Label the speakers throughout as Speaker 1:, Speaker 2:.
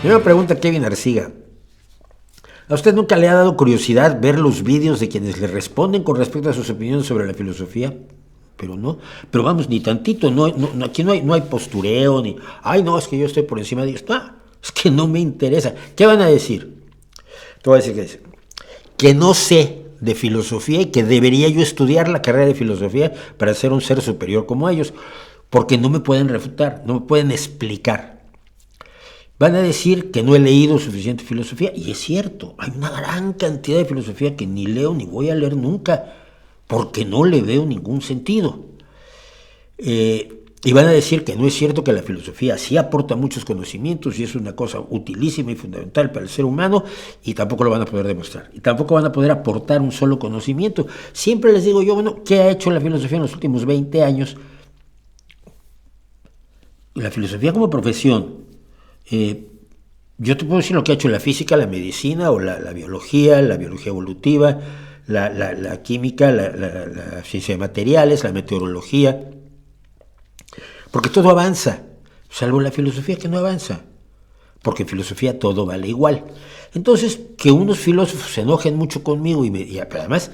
Speaker 1: Y me pregunta Kevin Arciga, ¿a usted nunca le ha dado curiosidad ver los vídeos de quienes le responden con respecto a sus opiniones sobre la filosofía? Pero no, pero vamos, ni tantito, aquí no hay postureo, ni, ay no, es que yo estoy por encima de esto, es que no me interesa. ¿Qué van a decir? Te voy a decir que no sé de filosofía y que debería yo estudiar la carrera de filosofía para ser un ser superior como ellos, porque no me pueden refutar, no me pueden explicar. Van a decir que no he leído suficiente filosofía, y es cierto, hay una gran cantidad de filosofía que ni leo ni voy a leer nunca, porque no le veo ningún sentido. Y van a decir que no es cierto que la filosofía sí aporta muchos conocimientos y es una cosa utilísima y fundamental para el ser humano, y tampoco lo van a poder demostrar. Y tampoco van a poder aportar un solo conocimiento. Siempre les digo yo, bueno, ¿qué ha hecho la filosofía en los últimos 20 años? La filosofía como profesión. Yo te puedo decir lo que ha hecho la física, la medicina o la biología evolutiva, la química, la ciencia de materiales, la meteorología, porque todo avanza, salvo la filosofía que no avanza, porque en filosofía todo vale igual. Entonces, que unos filósofos se enojen mucho conmigo y además,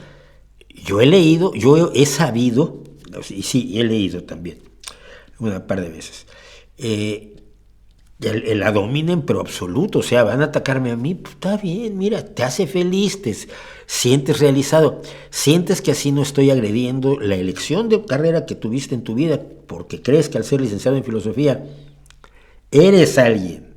Speaker 1: yo he sabido, y sí, he leído también, una par de veces, la dominen pero absoluto, o sea, van a atacarme a mí, pues está bien, mira, te hace feliz, te sientes realizado, sientes que así no estoy agrediendo la elección de carrera que tuviste en tu vida, porque crees que al ser licenciado en filosofía eres alguien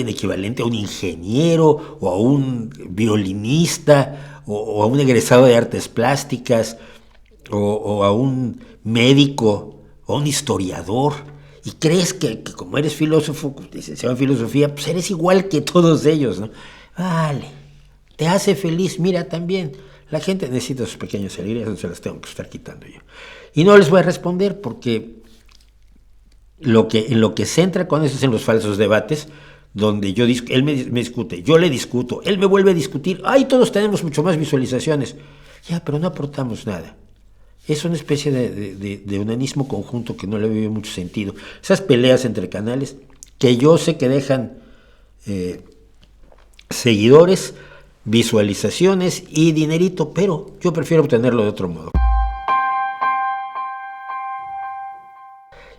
Speaker 1: equivalente a un ingeniero o a un violinista o a un egresado de artes plásticas o a un médico o a un historiador. Y crees que como eres filósofo, licenciado en filosofía, pues eres igual que todos ellos, ¿no? Vale, te hace feliz, mira también. La gente necesita sus pequeñas alegrías, no se las tengo que estar quitando yo. Y no les voy a responder porque en lo que se entra con eso es en los falsos debates, donde él me discute, yo le discuto, él me vuelve a discutir, ay, todos tenemos mucho más visualizaciones. Ya, pero no aportamos nada. Es una especie de unanismo conjunto que no le veo mucho sentido. Esas peleas entre canales que yo sé que dejan seguidores, visualizaciones y dinerito, pero yo prefiero obtenerlo de otro modo.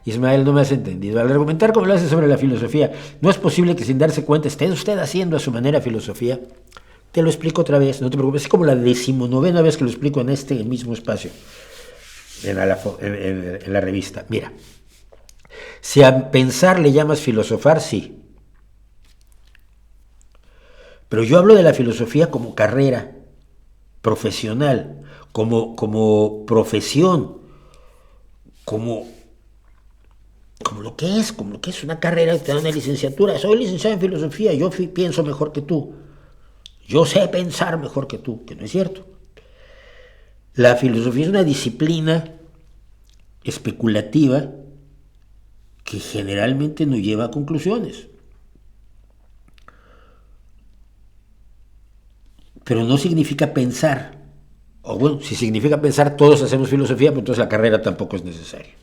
Speaker 1: Ismael, no me has entendido. Al argumentar como lo hace sobre la filosofía, ¿no es posible que sin darse cuenta esté usted haciendo a su manera filosofía? Te lo explico otra vez, no te preocupes. Es como la 19ª vez que lo explico en este mismo espacio. En la revista. Mira, si a pensar le llamas filosofar, sí. Pero yo hablo de la filosofía como carrera profesional, como profesión, como lo que es una carrera, te da una licenciatura. Soy licenciado en filosofía, yo pienso mejor que tú. Yo sé pensar mejor que tú, que no es cierto. La filosofía es una disciplina especulativa que generalmente no lleva a conclusiones. Pero no significa pensar. O bueno, si significa pensar, todos hacemos filosofía, pues entonces la carrera tampoco es necesaria.